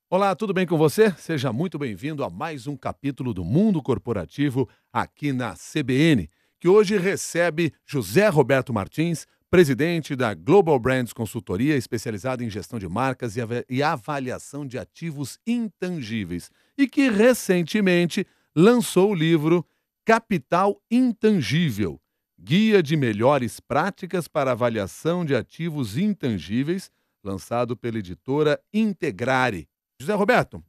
Olá, tudo bem com você? Seja muito bem-vindo a mais um capítulo do Mundo Corporativo aqui na CBN, que hoje recebe José Roberto Martins, presidente da Global Brands Consultoria, especializada em gestão de marcas e avaliação de ativos intangíveis, e que recentemente lançou o livro Capital Intangível, Guia de Melhores Práticas para Avaliação de Ativos Intangíveis, lançado pela editora Integrare. José Roberto,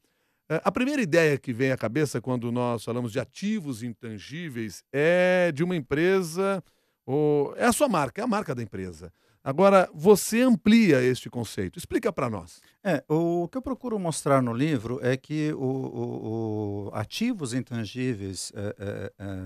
a primeira ideia que vem à cabeça quando nós falamos de ativos intangíveis é de uma empresa, ou é a sua marca, é a marca da empresa. Agora, você amplia este conceito. Explica para nós. O que eu procuro mostrar no livro é que o ativos intangíveis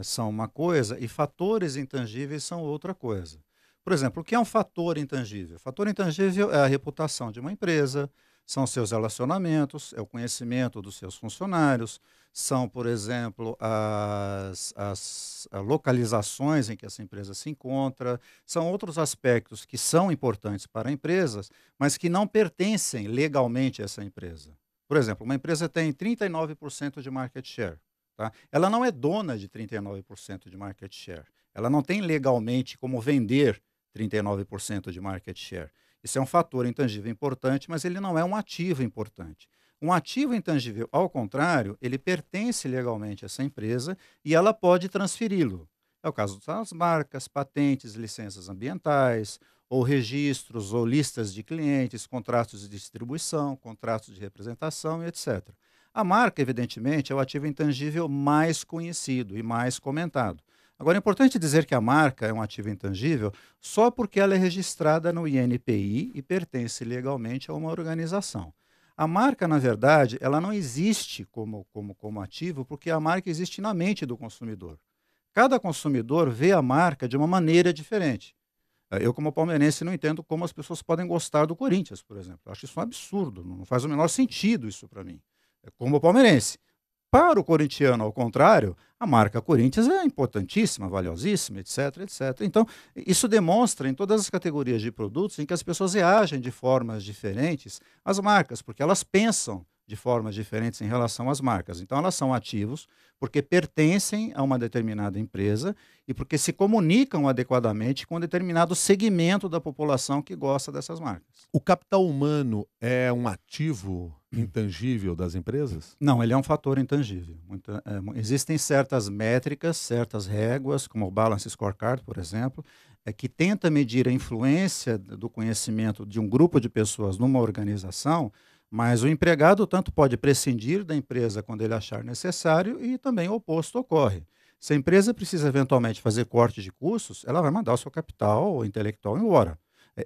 são uma coisa e fatores intangíveis são outra coisa. Por exemplo, o que é um fator intangível? Fator intangível é a reputação de uma empresa, são seus relacionamentos, é o conhecimento dos seus funcionários, são, por exemplo, as localizações em que essa empresa se encontra, são outros aspectos que são importantes para empresas, mas que não pertencem legalmente a essa empresa. Por exemplo, uma empresa tem 39% de market share. Tá? Ela não é dona de 39% de market share. Ela não tem legalmente como vender 39% de market share. Isso é um fator intangível importante, mas ele não é um ativo importante. Um ativo intangível, ao contrário, ele pertence legalmente a essa empresa e ela pode transferi-lo. É o caso das marcas, patentes, licenças ambientais, ou registros, ou listas de clientes, contratos de distribuição, contratos de representação e etc. A marca, evidentemente, é o ativo intangível mais conhecido e mais comentado. Agora, é importante dizer que a marca é um ativo intangível só porque ela é registrada no INPI e pertence legalmente a uma organização. A marca, na verdade, ela não existe como ativo porque a marca existe na mente do consumidor. Cada consumidor vê a marca de uma maneira diferente. Eu, como palmeirense, não entendo como as pessoas podem gostar do Corinthians, por exemplo. Eu acho isso um absurdo, não faz o menor sentido isso para mim. Como palmeirense. Para o corintiano, ao contrário, a marca Corinthians é importantíssima, valiosíssima, etc, etc. Então, isso demonstra em todas as categorias de produtos em que as pessoas reagem de formas diferentes às marcas, porque elas pensam de formas diferentes em relação às marcas. Então, elas são ativos porque pertencem a uma determinada empresa e porque se comunicam adequadamente com um determinado segmento da população que gosta dessas marcas. O capital humano é um ativo intangível das empresas? Não, ele é um fator intangível. Existem certas métricas, certas réguas, como o Balance Scorecard, por exemplo, que tenta medir a influência do conhecimento de um grupo de pessoas numa organização, mas o empregado tanto pode prescindir da empresa quando ele achar necessário e também o oposto ocorre. Se a empresa precisa eventualmente fazer corte de custos, ela vai mandar o seu capital intelectual embora.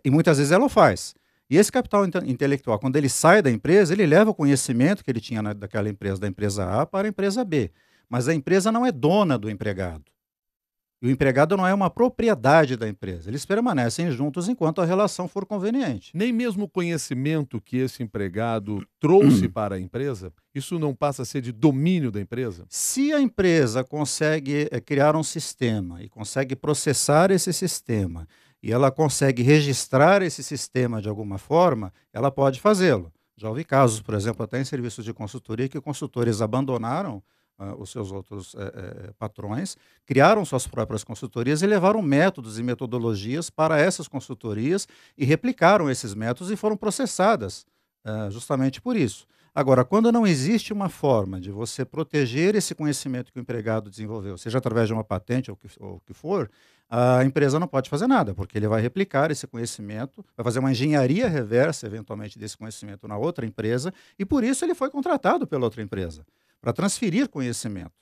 E muitas vezes ela o faz. E esse capital intelectual, quando ele sai da empresa, ele leva o conhecimento que ele tinha daquela empresa, da empresa A, para a empresa B. Mas a empresa não é dona do empregado. E o empregado não é uma propriedade da empresa. Eles permanecem juntos enquanto a relação for conveniente. Nem mesmo o conhecimento que esse empregado trouxe para a empresa, isso não passa a ser de domínio da empresa? Se a empresa consegue criar um sistema e consegue processar esse sistema e ela consegue registrar esse sistema de alguma forma, ela pode fazê-lo. Já ouvi casos, por exemplo, até em serviços de consultoria, que consultores abandonaram os seus outros patrões, criaram suas próprias consultorias e levaram métodos e metodologias para essas consultorias e replicaram esses métodos e foram processadas justamente por isso. Agora, quando não existe uma forma de você proteger esse conhecimento que o empregado desenvolveu, seja através de uma patente ou o que for, a empresa não pode fazer nada, porque ele vai replicar esse conhecimento, vai fazer uma engenharia reversa, eventualmente, desse conhecimento na outra empresa, e por isso ele foi contratado pela outra empresa, para transferir conhecimento.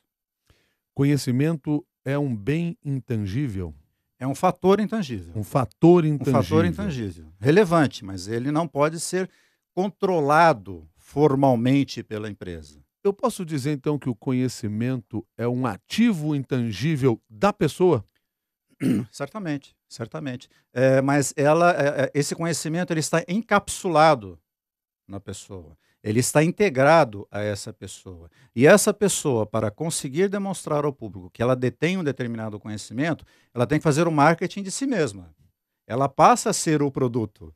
Conhecimento é um bem intangível, É um fator intangível. um fator Um fator intangível. intangível. Relevante, mas ele não pode ser controlado formalmente pela empresa. Eu posso dizer então que o conhecimento é um ativo intangível da pessoa? Certamente, certamente. Mas esse conhecimento ele está encapsulado na pessoa. Ele está integrado a essa pessoa. E essa pessoa, para conseguir demonstrar ao público que ela detém um determinado conhecimento, ela tem que fazer o marketing de si mesma. Ela passa a ser o produto.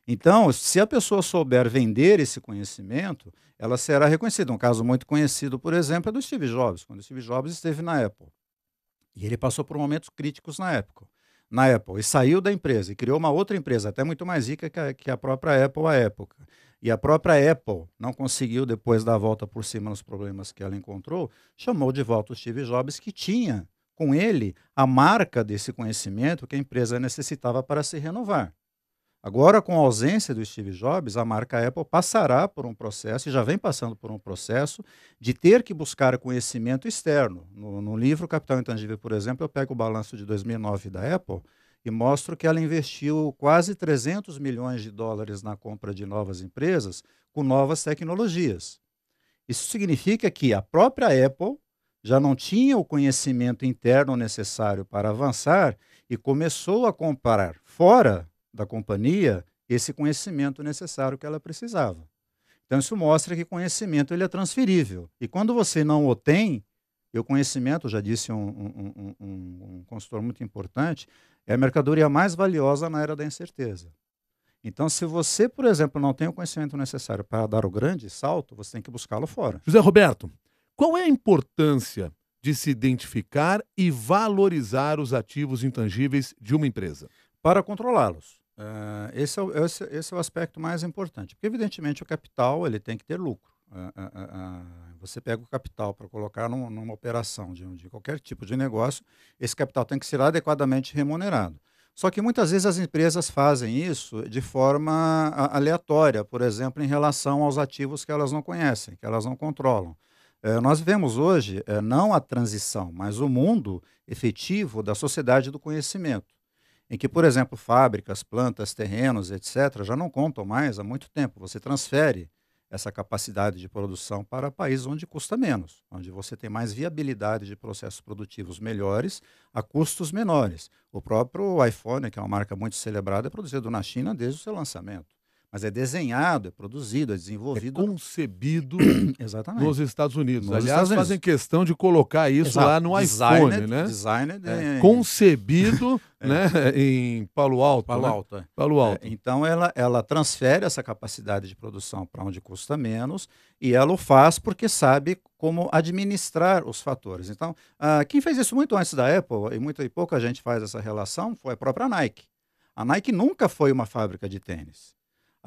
Então, se a pessoa souber vender esse conhecimento, ela será reconhecida. Um caso muito conhecido, por exemplo, é do Steve Jobs. Quando o Steve Jobs esteve na Apple, e ele passou por momentos críticos na Apple, e saiu da empresa e criou uma outra empresa, até muito mais rica que a própria Apple à época. E a própria Apple não conseguiu, depois dar a volta por cima nos problemas que ela encontrou, chamou de volta o Steve Jobs, que tinha com ele a marca desse conhecimento que a empresa necessitava para se renovar. Agora, com a ausência do Steve Jobs, a marca Apple passará por um processo, e já vem passando por um processo, de ter que buscar conhecimento externo. No livro Capital Intangível, por exemplo, eu pego o balanço de 2009 da Apple e mostro que ela investiu quase 300 milhões de dólares na compra de novas empresas com novas tecnologias. Isso significa que a própria Apple já não tinha o conhecimento interno necessário para avançar e começou a comprar fora da companhia esse conhecimento necessário que ela precisava. Então isso mostra que conhecimento ele é transferível. E quando você não o tem, e o conhecimento, já disse um consultor muito importante, é a mercadoria mais valiosa na era da incerteza. Então, se você, por exemplo, não tem o conhecimento necessário para dar o grande salto, você tem que buscá-lo fora. José Roberto, qual é a importância de se identificar e valorizar os ativos intangíveis de uma empresa? Para controlá-los. Esse é o aspecto mais importante, porque evidentemente o capital ele tem que ter lucro. Você pega o capital para colocar numa operação de qualquer tipo de negócio, esse capital tem que ser adequadamente remunerado. Só que muitas vezes as empresas fazem isso de forma aleatória, por exemplo, em relação aos ativos que elas não conhecem, que elas não controlam. Nós vivemos hoje não a transição, mas o mundo efetivo da sociedade do conhecimento, em que, por exemplo, fábricas, plantas, terrenos, etc., já não contam mais há muito tempo. Você transfere essa capacidade de produção para países onde custa menos, onde você tem mais viabilidade de processos produtivos melhores a custos menores. O próprio iPhone, que é uma marca muito celebrada, é produzido na China desde o seu lançamento. Mas é desenhado, é produzido, é É desenvolvido. concebido nos Exatamente. Estados Unidos. Nos Aliás, Estados Unidos. fazem questão de colocar isso Exato. lá no iPhone, né? Designed Concebido, né, em Palo Alto, Palo né? Alto. Palo Alto. Então, ela transfere essa capacidade de produção para onde custa menos e ela o faz porque sabe como administrar os fatores. Então, quem fez isso muito antes da Apple, e pouca gente faz essa relação, foi a própria Nike. A Nike nunca foi uma fábrica de tênis.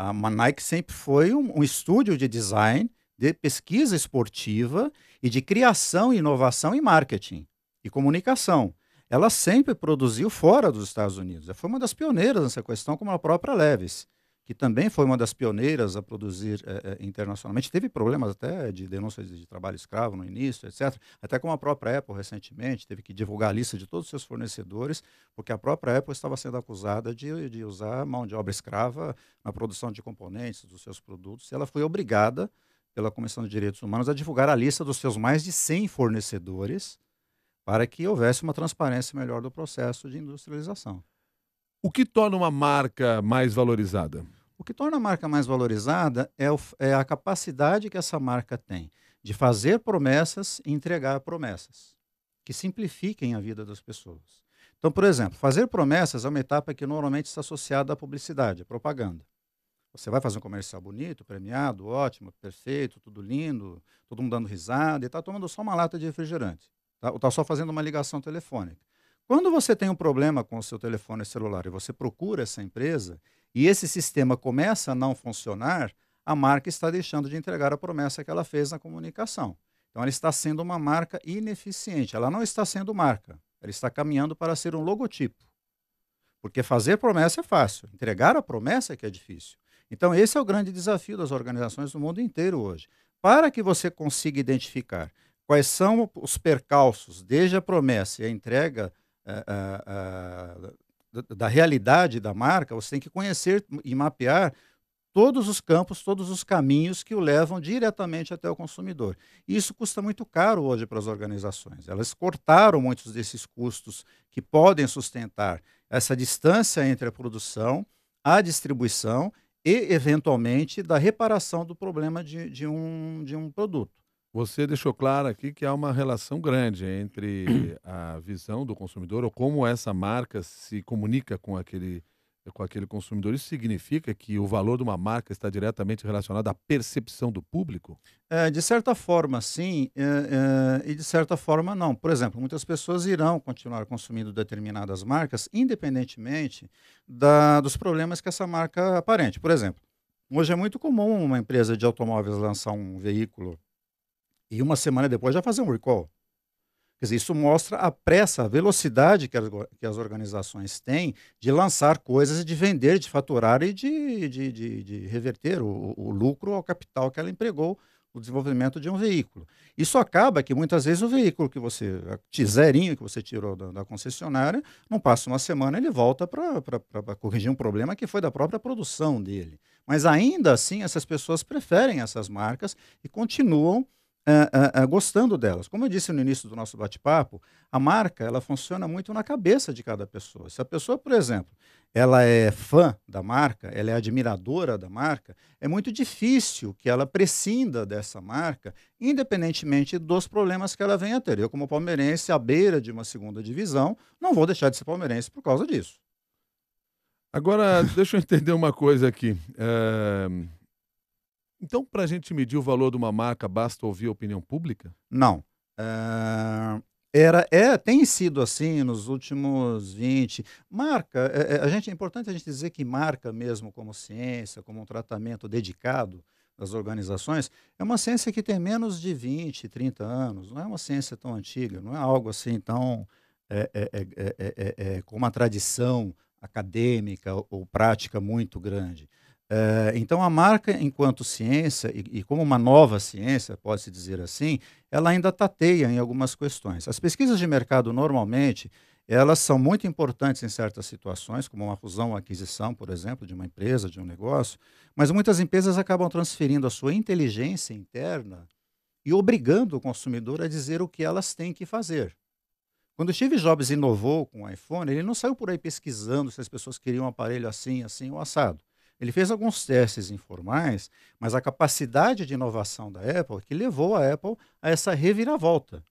A Nike sempre foi um estúdio de design, de pesquisa esportiva e de criação, inovação e marketing e comunicação. Ela sempre produziu fora dos Estados Unidos. Ela foi uma das pioneiras nessa questão, como a própria Levi's, que também foi uma das pioneiras a produzir internacionalmente. Teve problemas até de denúncias de trabalho escravo no início, etc. Até como a própria Apple, recentemente, teve que divulgar a lista de todos os seus fornecedores, porque a própria Apple estava sendo acusada de usar mão de obra escrava na produção de componentes dos seus produtos. E ela foi obrigada, pela Comissão de Direitos Humanos, a divulgar a lista dos seus mais de 100 fornecedores, para que houvesse uma transparência melhor do processo de industrialização. O que torna uma marca mais valorizada? O que torna a marca mais valorizada é a capacidade que essa marca tem de fazer promessas e entregar promessas, que simplifiquem a vida das pessoas. Então, por exemplo, fazer promessas é uma etapa que normalmente está associada à publicidade, à propaganda. Você vai fazer um comercial bonito, premiado, ótimo, perfeito, tudo lindo, todo mundo dando risada e está tomando só uma lata de refrigerante. Ou está só fazendo uma ligação telefônica. Quando você tem um problema com o seu telefone celular e você procura essa empresa e esse sistema começa a não funcionar, a marca está deixando de entregar a promessa que ela fez na comunicação. Então ela está sendo uma marca ineficiente. Ela não está sendo marca. Ela está caminhando para ser um logotipo. Porque fazer promessa é fácil, entregar a promessa é que é difícil. Então esse é o grande desafio das organizações do mundo inteiro hoje. Para que você consiga identificar quais são os percalços, desde a promessa e a entrega da realidade da marca, você tem que conhecer e mapear todos os campos, todos os caminhos que o levam diretamente até o consumidor. E isso custa muito caro hoje para as organizações. Elas cortaram muitos desses custos que podem sustentar essa distância entre a produção, a distribuição e, eventualmente, da reparação do problema de um produto. Você deixou claro aqui que há uma relação grande entre a visão do consumidor ou como essa marca se comunica com aquele com aquele consumidor, isso significa que o valor de uma marca está diretamente relacionado à percepção do público? De certa forma, sim, e de certa forma, não. Por exemplo, muitas pessoas irão continuar consumindo determinadas marcas, independentemente dos problemas que essa marca aparente. Por exemplo, hoje é muito comum uma empresa de automóveis lançar um veículo e uma semana depois já fazer um recall. Quer dizer, isso mostra a pressa, a velocidade que as organizações têm de lançar coisas, de vender, de faturar e de reverter o lucro ao capital que ela empregou no desenvolvimento de um veículo. Isso acaba que muitas vezes o veículo que você, zerinho que você tirou da concessionária, não passa uma semana, ele volta para corrigir um problema que foi da própria produção dele. Mas ainda assim, essas pessoas preferem essas marcas e continuam gostando delas. Como eu disse no início do nosso bate-papo, a marca ela funciona muito na cabeça de cada pessoa. Se a pessoa, por exemplo, ela é fã da marca, ela é admiradora da marca, é muito difícil que ela prescinda dessa marca, independentemente dos problemas que ela venha a ter. Eu, como palmeirense, à beira de uma segunda divisão, não vou deixar de ser palmeirense por causa disso. Agora, deixa eu entender uma coisa aqui. Então, para a gente medir o valor de uma marca, basta ouvir a opinião pública? Não. Tem sido assim nos últimos 20. Marca, é importante a gente dizer que marca mesmo como ciência, como um tratamento dedicado das organizações, é uma ciência que tem menos de 20, 30 anos, não é uma ciência tão antiga, não é algo assim tão com uma tradição acadêmica ou prática muito grande. Então, a marca, enquanto ciência, e como uma nova ciência, pode-se dizer assim, ela ainda tateia em algumas questões. As pesquisas de mercado, normalmente, elas são muito importantes em certas situações, como uma fusão ou aquisição, por exemplo, de uma empresa, de um negócio, mas muitas empresas acabam transferindo a sua inteligência interna e obrigando o consumidor a dizer o que elas têm que fazer. Quando o Steve Jobs inovou com o iPhone, ele não saiu por aí pesquisando se as pessoas queriam um aparelho assim, assim ou assado. Ele fez alguns testes informais, mas a capacidade de inovação da Apple que levou a Apple a essa reviravolta.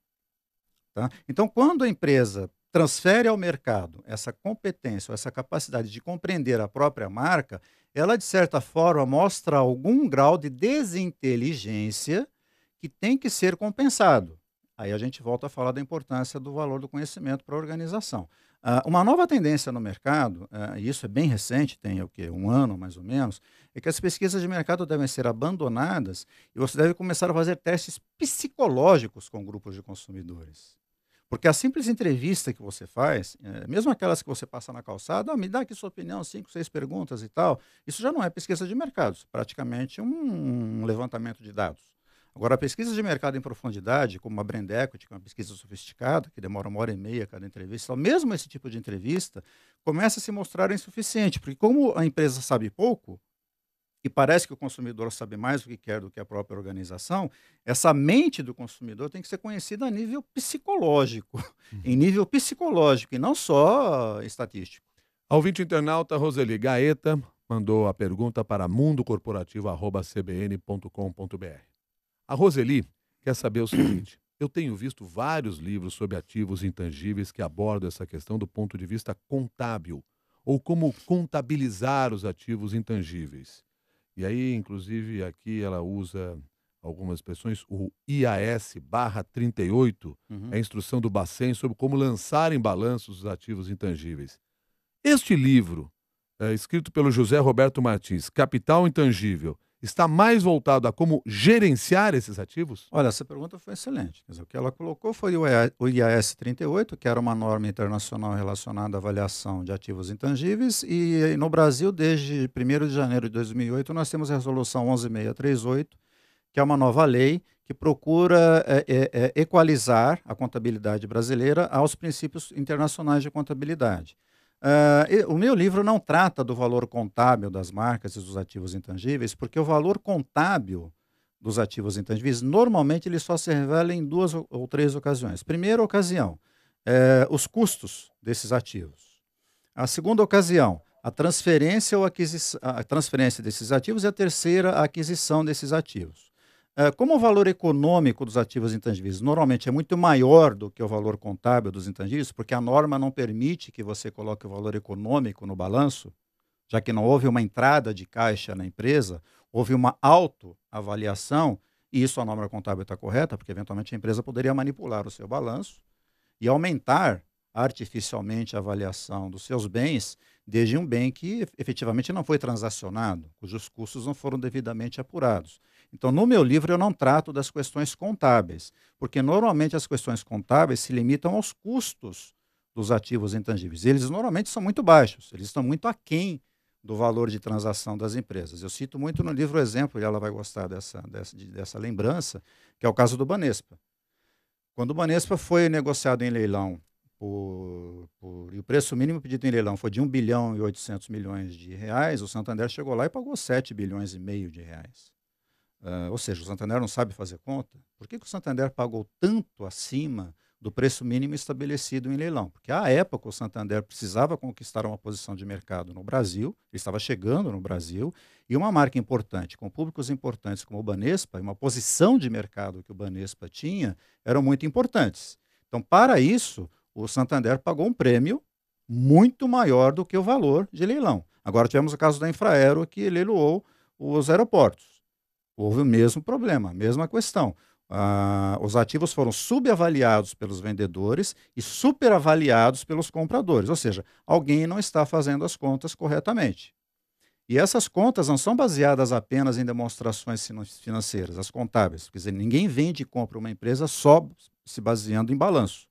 Tá? Então, quando a empresa transfere ao mercado essa competência, ou essa capacidade de compreender a própria marca, ela, de certa forma, mostra algum grau de desinteligência que tem que ser compensado. Aí a gente volta a falar da importância do valor do conhecimento para a organização. Uma nova tendência no mercado, e isso é bem recente, tem o quê? Um ano mais ou menos, é que as pesquisas de mercado devem ser abandonadas e você deve começar a fazer testes psicológicos com grupos de consumidores. Porque a simples entrevista que você faz, mesmo aquelas que você passa na calçada, me dá aqui sua opinião, 5, 6 perguntas e tal, isso já não é pesquisa de mercado, isso é praticamente um levantamento de dados. Agora, a pesquisa de mercado em profundidade, como a Brand Equity, que é uma pesquisa sofisticada, que demora 1h30 cada entrevista, mesmo esse tipo de entrevista, começa a se mostrar insuficiente, porque como a empresa sabe pouco, e parece que o consumidor sabe mais o que quer do que a própria organização, essa mente do consumidor tem que ser conhecida a nível psicológico, em nível psicológico, e não só estatístico. A ouvinte internauta Roseli Gaeta mandou a pergunta para mundocorporativo@cbn.com.br. A Roseli quer saber o seguinte: eu tenho visto vários livros sobre ativos intangíveis que abordam essa questão do ponto de vista contábil, ou como contabilizar os ativos intangíveis. E aí, inclusive, aqui ela usa algumas expressões, o IAS/38, a Uhum. instrução do Bacen sobre como lançar em balanços os ativos intangíveis. Este livro, escrito pelo José Roberto Martins, Capital Intangível, está mais voltado a como gerenciar esses ativos? Olha, essa pergunta foi excelente. Quer dizer, o que ela colocou foi o IAS 38, que era uma norma internacional relacionada à avaliação de ativos intangíveis, e no Brasil, desde 1º de janeiro de 2008, nós temos a Resolução 11.638, que é uma nova lei que procura equalizar a contabilidade brasileira aos princípios internacionais de contabilidade. O meu livro não trata do valor contábil das marcas e dos ativos intangíveis, porque o valor contábil dos ativos intangíveis, normalmente ele só se revela em 2 ou 3 ocasiões. Primeira ocasião, os custos desses ativos. A segunda ocasião, a transferência ou a transferência desses ativos, e a terceira, a aquisição desses ativos. Como o valor econômico dos ativos intangíveis normalmente é muito maior do que o valor contábil dos intangíveis, porque a norma não permite que você coloque o valor econômico no balanço, já que não houve uma entrada de caixa na empresa, houve uma autoavaliação, e isso a norma contábil está correta, porque eventualmente a empresa poderia manipular o seu balanço e aumentar artificialmente a avaliação dos seus bens, desde um bem que efetivamente não foi transacionado, cujos custos não foram devidamente apurados. Então, no meu livro, eu não trato das questões contábeis, porque normalmente as questões contábeis se limitam aos custos dos ativos intangíveis. Eles normalmente são muito baixos, eles estão muito aquém do valor de transação das empresas. Eu cito muito no livro o exemplo, e ela vai gostar dessa lembrança, que é o caso do Banespa. Quando o Banespa foi negociado em leilão, e o preço mínimo pedido em leilão foi de 1 bilhão e 800 milhões de reais, o Santander chegou lá e pagou 7 bilhões e meio de reais. Ou seja, o Santander não sabe fazer conta. Por que o Santander pagou tanto acima do preço mínimo estabelecido em leilão? Porque à época o Santander precisava conquistar uma posição de mercado no Brasil, ele estava chegando no Brasil, e uma marca importante, com públicos importantes como o Banespa, e uma posição de mercado que o Banespa tinha, eram muito importantes. Então, para isso, o Santander pagou um prêmio muito maior do que o valor de leilão. Agora tivemos o caso da Infraero, que leiloou os aeroportos. Houve o mesmo problema, a mesma questão. Os ativos foram subavaliados pelos vendedores e superavaliados pelos compradores, ou seja, alguém não está fazendo as contas corretamente. E essas contas não são baseadas apenas em demonstrações financeiras, as contábeis. Quer dizer, ninguém vende e compra uma empresa só se baseando em balanço.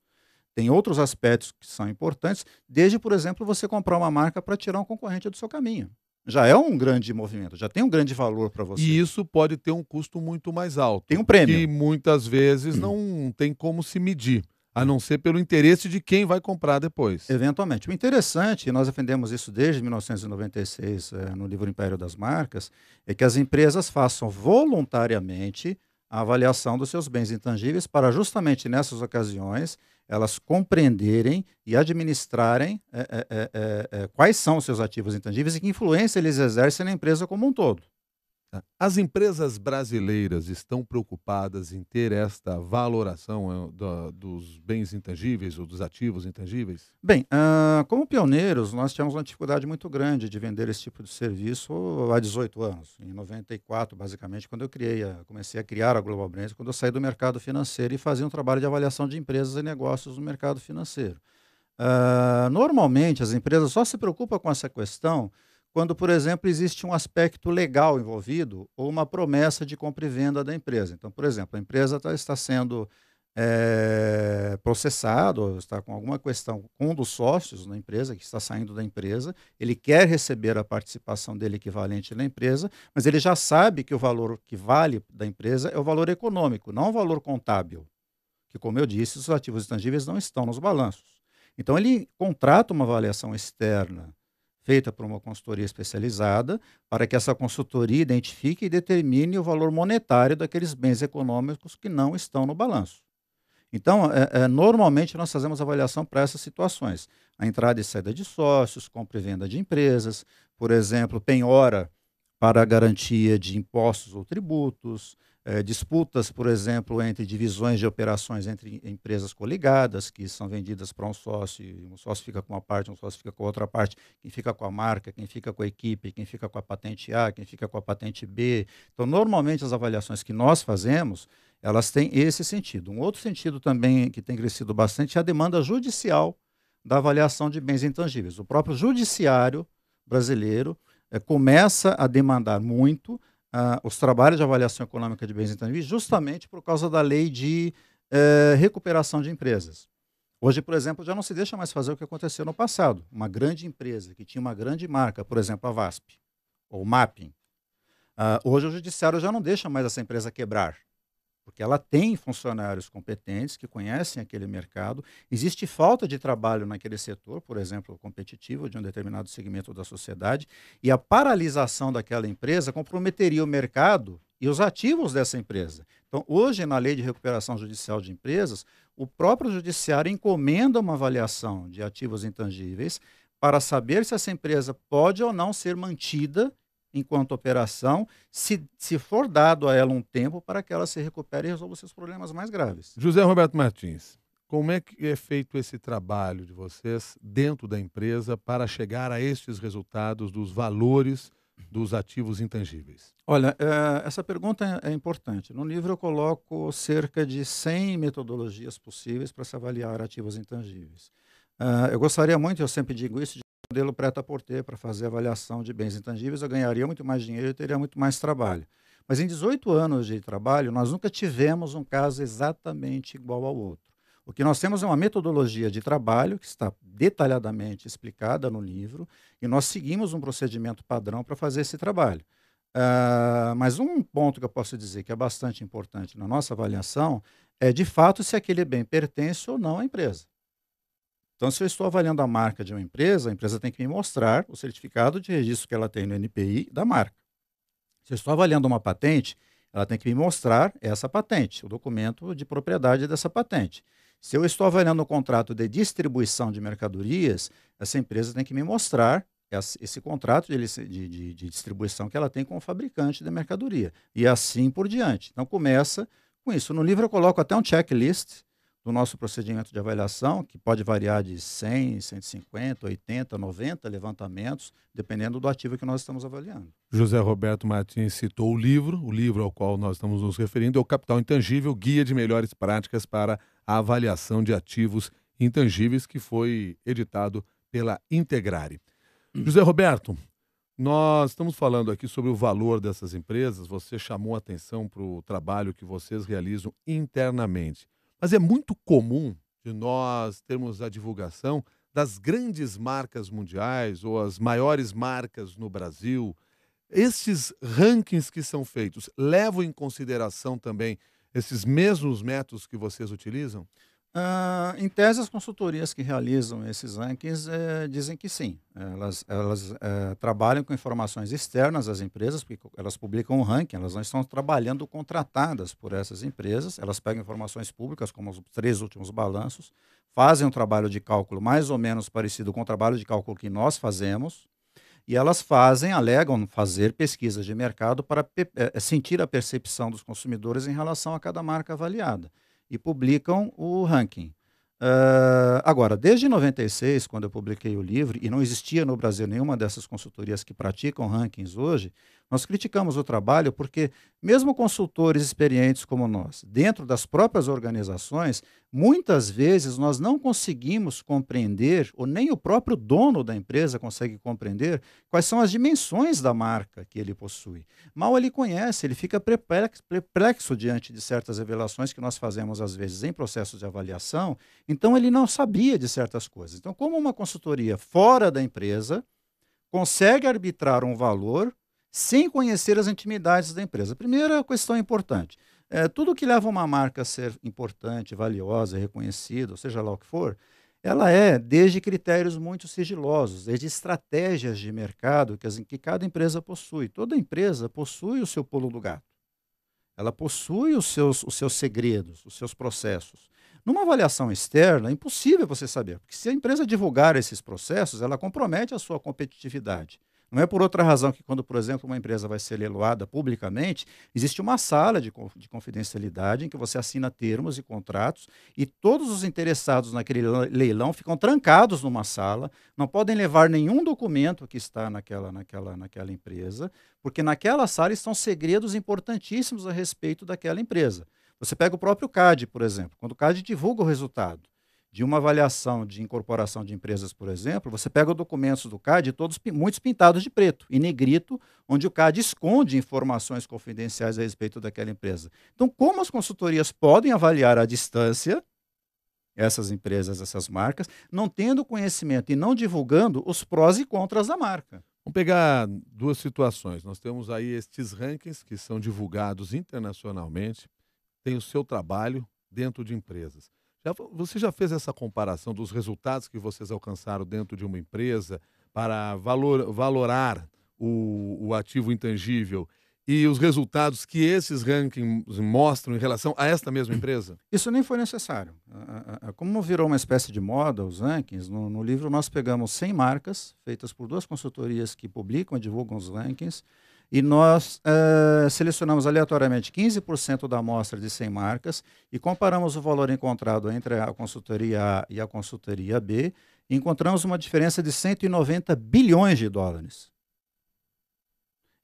Tem outros aspectos que são importantes, desde, por exemplo, você comprar uma marca para tirar um concorrente do seu caminho. Já é um grande movimento, já tem um grande valor para você. E isso pode ter um custo muito mais alto. Tem um prêmio. Que muitas vezes não tem como se medir, a não ser pelo interesse de quem vai comprar depois. Eventualmente. O interessante, e nós defendemos isso desde 1996 no livro Império das Marcas, é que as empresas façam voluntariamente a avaliação dos seus bens intangíveis para justamente nessas ocasiões elas compreenderem e administrarem quais são os seus ativos intangíveis e que influência eles exercem na empresa como um todo. As empresas brasileiras estão preocupadas em ter esta valoração dos bens intangíveis ou dos ativos intangíveis? Bem, como pioneiros, nós tivemos uma dificuldade muito grande de vender esse tipo de serviço há 18 anos. Em 94, basicamente, quando eu comecei a criar a Global Brands, quando eu saí do mercado financeiro e fazia um trabalho de avaliação de empresas e negócios no mercado financeiro. Normalmente, as empresas só se preocupam com essa questão quando, por exemplo, existe um aspecto legal envolvido ou uma promessa de compra e venda da empresa. Então, por exemplo, a empresa está sendo processada, ou está com alguma questão com um dos sócios na empresa, que está saindo da empresa, ele quer receber a participação dele equivalente na empresa, mas ele já sabe que o valor que vale da empresa é o valor econômico, não o valor contábil, que, como eu disse, os ativos intangíveis não estão nos balanços. Então, ele contrata uma avaliação externa, feita por uma consultoria especializada, para que essa consultoria identifique e determine o valor monetário daqueles bens econômicos que não estão no balanço. Então, normalmente nós fazemos avaliação para essas situações. A entrada e saída de sócios, compra e venda de empresas, por exemplo, penhora para a garantia de impostos ou tributos, disputas, por exemplo, entre divisões de operações entre empresas coligadas, que são vendidas para um sócio, e um sócio fica com uma parte, um sócio fica com a outra parte, quem fica com a marca, quem fica com a equipe, quem fica com a patente A, quem fica com a patente B. Então, normalmente, as avaliações que nós fazemos, elas têm esse sentido. Um outro sentido também que tem crescido bastante é a demanda judicial da avaliação de bens intangíveis. O próprio judiciário brasileiro começa a demandar muito os trabalhos de avaliação econômica de bens intangíveis justamente por causa da lei de recuperação de empresas. Hoje, por exemplo, já não se deixa mais fazer o que aconteceu no passado. Uma grande empresa que tinha uma grande marca, por exemplo, a VASP ou Mapping, hoje o judiciário já não deixa mais essa empresa quebrar, porque ela tem funcionários competentes que conhecem aquele mercado, existe falta de trabalho naquele setor, por exemplo, competitivo de um determinado segmento da sociedade, e a paralisação daquela empresa comprometeria o mercado e os ativos dessa empresa. Então, hoje, na Lei de Recuperação Judicial de Empresas, o próprio judiciário encomenda uma avaliação de ativos intangíveis para saber se essa empresa pode ou não ser mantida enquanto operação, se for dado a ela um tempo para que ela se recupere e resolva seus problemas mais graves. José Roberto Martins, Como é que é feito esse trabalho de vocês dentro da empresa para chegar a estes resultados dos valores dos ativos intangíveis? Olha, essa pergunta é importante. No livro eu coloco cerca de 100 metodologias possíveis para se avaliar ativos intangíveis. Eu gostaria muito, eu sempre digo isso, de um modelo prêt-à-porter para fazer avaliação de bens intangíveis, eu ganharia muito mais dinheiro e teria muito mais trabalho. Mas em 18 anos de trabalho, nós nunca tivemos um caso exatamente igual ao outro. O que nós temos é uma metodologia de trabalho que está detalhadamente explicada no livro e nós seguimos um procedimento padrão para fazer esse trabalho. Mas um ponto que eu posso dizer que é bastante importante na nossa avaliação é, de fato, se aquele bem pertence ou não à empresa. Então, se eu estou avaliando a marca de uma empresa, a empresa tem que me mostrar o certificado de registro que ela tem no NPI da marca. Se eu estou avaliando uma patente, ela tem que me mostrar essa patente, o documento de propriedade dessa patente. Se eu estou avaliando um contrato de distribuição de mercadorias, essa empresa tem que me mostrar esse contrato de distribuição que ela tem com o fabricante da mercadoria. E assim por diante. Então, começa com isso. No livro eu coloco até um checklist do nosso procedimento de avaliação, que pode variar de 100, 150, 80, 90 levantamentos, dependendo do ativo que nós estamos avaliando. José Roberto Martins citou o livro ao qual nós estamos nos referindo é o Capital Intangível, Guia de Melhores Práticas para a Avaliação de Ativos Intangíveis, que foi editado pela Integrare. José Roberto, nós estamos falando aqui sobre o valor dessas empresas, você chamou a atenção para o trabalho que vocês realizam internamente. Mas é muito comum de nós termos a divulgação das grandes marcas mundiais ou as maiores marcas no Brasil. Estes rankings que são feitos levam em consideração também esses mesmos métodos que vocês utilizam? Em tese, as consultorias que realizam esses rankings dizem que sim. Elas trabalham com informações externas às empresas, porque elas publicam um ranking, elas não estão trabalhando contratadas por essas empresas, elas pegam informações públicas, como os 3 últimos balanços, fazem um trabalho de cálculo mais ou menos parecido com o trabalho de cálculo que nós fazemos, e elas alegam fazer pesquisas de mercado para sentir a percepção dos consumidores em relação a cada marca avaliada e publicam o ranking. Agora, desde 96, quando eu publiquei o livro, e não existia no Brasil nenhuma dessas consultorias que praticam rankings hoje, nós criticamos o trabalho porque, mesmo consultores experientes como nós, dentro das próprias organizações, muitas vezes nós não conseguimos compreender, ou nem o próprio dono da empresa consegue compreender, quais são as dimensões da marca que ele possui. Mal ele conhece, ele fica perplexo diante de certas revelações que nós fazemos, às vezes, em processos de avaliação, então ele não sabia de certas coisas. Então, como uma consultoria fora da empresa consegue arbitrar um valor sem conhecer as intimidades da empresa? Primeira questão importante, tudo que leva uma marca a ser importante, valiosa, reconhecida, ou seja lá o que for, ela desde critérios muito sigilosos, desde estratégias de mercado que cada empresa possui. Toda empresa possui o seu pulo do gato. Ela possui os seus segredos, os seus processos. Numa avaliação externa, é impossível você saber, porque se a empresa divulgar esses processos, ela compromete a sua competitividade. Não é por outra razão que quando, por exemplo, uma empresa vai ser leiloada publicamente, existe uma sala de confidencialidade em que você assina termos e contratos e todos os interessados naquele leilão ficam trancados numa sala, não podem levar nenhum documento que está naquela empresa, porque naquela sala estão segredos importantíssimos a respeito daquela empresa. Você pega o próprio CAD, por exemplo. Quando o CAD divulga o resultado de uma avaliação de incorporação de empresas, por exemplo, você pega os documentos do CAD, muitos pintados de preto e negrito, onde o CAD esconde informações confidenciais a respeito daquela empresa. Então, como as consultorias podem avaliar à distância essas empresas, essas marcas, não tendo conhecimento e não divulgando os prós e contras da marca? Vamos pegar duas situações. Nós temos aí estes rankings que são divulgados internacionalmente, tem o seu trabalho dentro de empresas. Você já fez essa comparação dos resultados que vocês alcançaram dentro de uma empresa para valorar o ativo intangível e os resultados que esses rankings mostram em relação a esta mesma empresa? Isso nem foi necessário. Como virou uma espécie de moda os rankings, no livro nós pegamos 100 marcas feitas por 2 consultorias que publicam e divulgam os rankings, e nós selecionamos aleatoriamente 15% da amostra de 100 marcas e comparamos o valor encontrado entre a consultoria A e a consultoria B e encontramos uma diferença de 190 bilhões de dólares.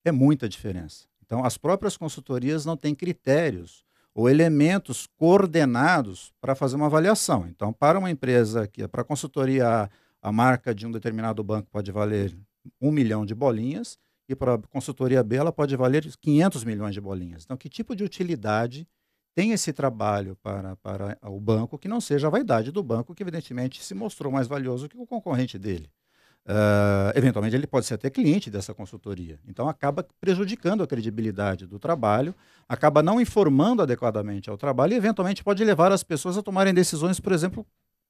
É muita diferença. Então, as próprias consultorias não têm critérios ou elementos coordenados para fazer uma avaliação. Então, para uma empresa, para a consultoria A marca de um determinado banco pode valer 1 milhão de bolinhas, e para a consultoria B ela pode valer 500 milhões de bolinhas. Então, que tipo de utilidade tem esse trabalho para o banco que não seja a vaidade do banco, que evidentemente se mostrou mais valioso que o concorrente dele? Eventualmente ele pode ser até cliente dessa consultoria. Então acaba prejudicando a credibilidade do trabalho, acaba não informando adequadamente ao trabalho e eventualmente pode levar as pessoas a tomarem decisões, por exemplo,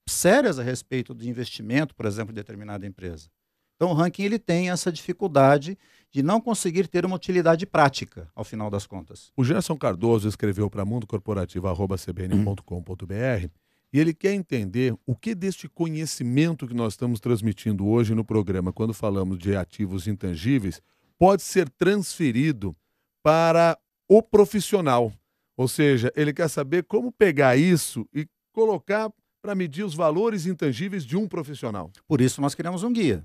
sérias a respeito de investimento, por exemplo, em determinada empresa. Então o ranking ele tem essa dificuldade de não conseguir ter uma utilidade prática, ao final das contas. O Gerson Cardoso escreveu para mundocorporativo@cbn.com.br e ele quer entender o que deste conhecimento que nós estamos transmitindo hoje no programa, quando falamos de ativos intangíveis, pode ser transferido para o profissional. Ou seja, ele quer saber como pegar isso e colocar para medir os valores intangíveis de um profissional. Por isso nós criamos um guia.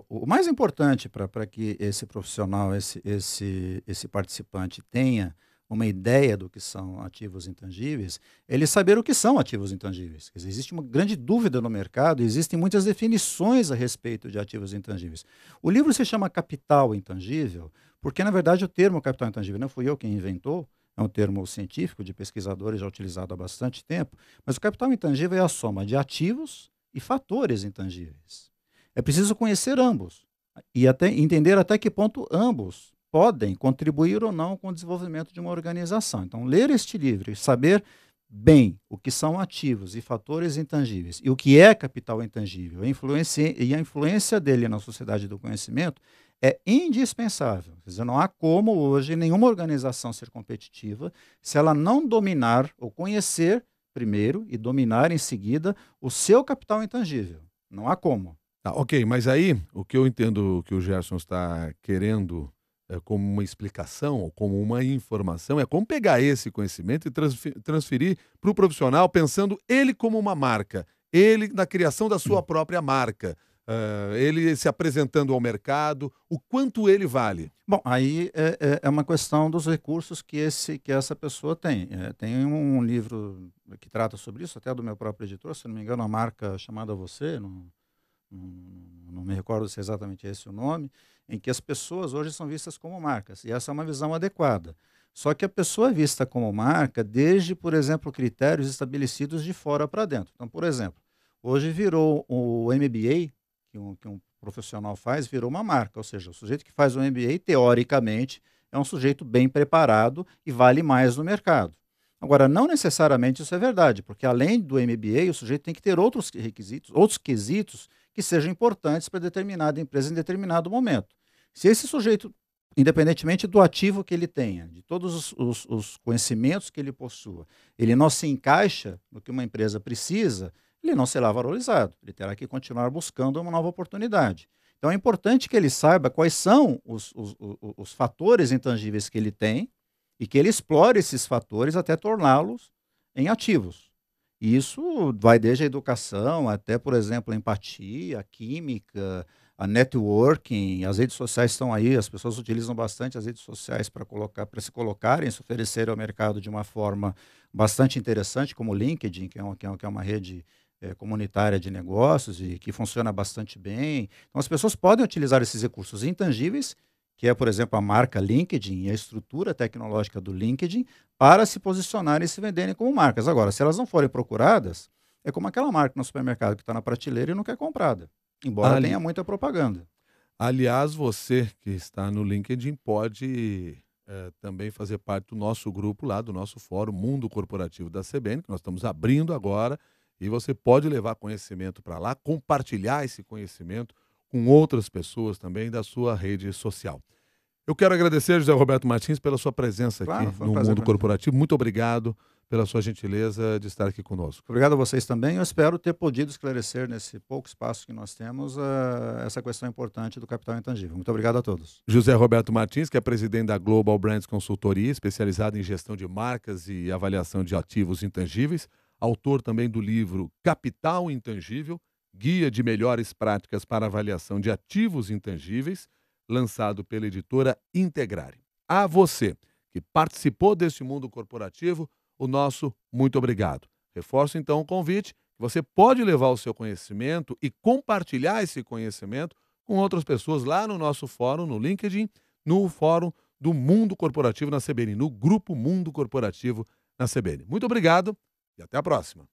O mais importante para que esse profissional, esse participante tenha uma ideia do que são ativos intangíveis, é ele saber o que são ativos intangíveis. Quer dizer, existe uma grande dúvida no mercado, existem muitas definições a respeito de ativos intangíveis. O livro se chama Capital Intangível, porque, na verdade, o termo capital intangível não fui eu quem inventou, é um termo científico de pesquisadores já utilizado há bastante tempo, mas o capital intangível é a soma de ativos e fatores intangíveis. É preciso conhecer ambos e entender até que ponto ambos podem contribuir ou não com o desenvolvimento de uma organização. Então, ler este livro e saber bem o que são ativos e fatores intangíveis e o que é capital intangível e a influência dele na sociedade do conhecimento é indispensável. Quer dizer, não há como hoje nenhuma organização ser competitiva se ela não dominar ou conhecer primeiro e dominar em seguida o seu capital intangível. Não há como. Ok, mas aí o que eu entendo que o Gerson está querendo como uma explicação ou como uma informação é como pegar esse conhecimento e transferir para o profissional pensando ele como uma marca, ele na criação da sua própria marca, ele se apresentando ao mercado, o quanto ele vale. Bom, aí é uma questão dos recursos que essa pessoa tem. Tem um livro que trata sobre isso, até do meu próprio editor, se não me engano, a marca chamada Você, não me recordo se é exatamente esse o nome, em que as pessoas hoje são vistas como marcas, e essa é uma visão adequada. Só que a pessoa é vista como marca desde, por exemplo, critérios estabelecidos de fora para dentro. Então, por exemplo, hoje virou o MBA, que um profissional faz, virou uma marca, ou seja, o sujeito que faz o MBA, teoricamente, é um sujeito bem preparado e vale mais no mercado. Agora, não necessariamente isso é verdade, porque além do MBA, o sujeito tem que ter outros requisitos, outros quesitos que sejam importantes para determinada empresa em determinado momento. Se esse sujeito, independentemente do ativo que ele tenha, de todos os conhecimentos que ele possua, ele não se encaixa no que uma empresa precisa, ele não será valorizado, ele terá que continuar buscando uma nova oportunidade. Então é importante que ele saiba quais são os fatores intangíveis que ele tem e que ele explore esses fatores até torná-los em ativos. E isso vai desde a educação até, por exemplo, a empatia, a química, a networking. As redes sociais estão aí, as pessoas utilizam bastante as redes sociais para se colocarem, se oferecerem ao mercado de uma forma bastante interessante, como o LinkedIn, que é uma rede comunitária de negócios e que funciona bastante bem. Então, as pessoas podem utilizar esses recursos intangíveis, que é, por exemplo, a marca LinkedIn e a estrutura tecnológica do LinkedIn, para se posicionarem e se venderem como marcas. Agora, se elas não forem procuradas, é como aquela marca no supermercado que está na prateleira e não quer comprada, embora tenha muita propaganda. Aliás, você que está no LinkedIn pode também fazer parte do nosso grupo lá, do nosso fórum Mundo Corporativo da CBN, que nós estamos abrindo agora, e você pode levar conhecimento para lá, compartilhar esse conhecimento com outras pessoas também da sua rede social. Eu quero agradecer, José Roberto Martins, pela sua presença aqui no Mundo Corporativo. Muito obrigado pela sua gentileza de estar aqui conosco. Obrigado a vocês também. Eu espero ter podido esclarecer nesse pouco espaço que nós temos essa questão importante do capital intangível. Muito obrigado a todos. José Roberto Martins, que é presidente da Global Brands Consultoria, especializado em gestão de marcas e avaliação de ativos intangíveis, autor também do livro Capital Intangível, Guia de Melhores Práticas para Avaliação de Ativos Intangíveis, lançado pela editora Integrare. A você que participou deste mundo corporativo, o nosso muito obrigado. Reforço então o convite, que você pode levar o seu conhecimento e compartilhar esse conhecimento com outras pessoas lá no nosso fórum, no LinkedIn, no fórum do Mundo Corporativo na CBN, no Grupo Mundo Corporativo na CBN. Muito obrigado e até a próxima.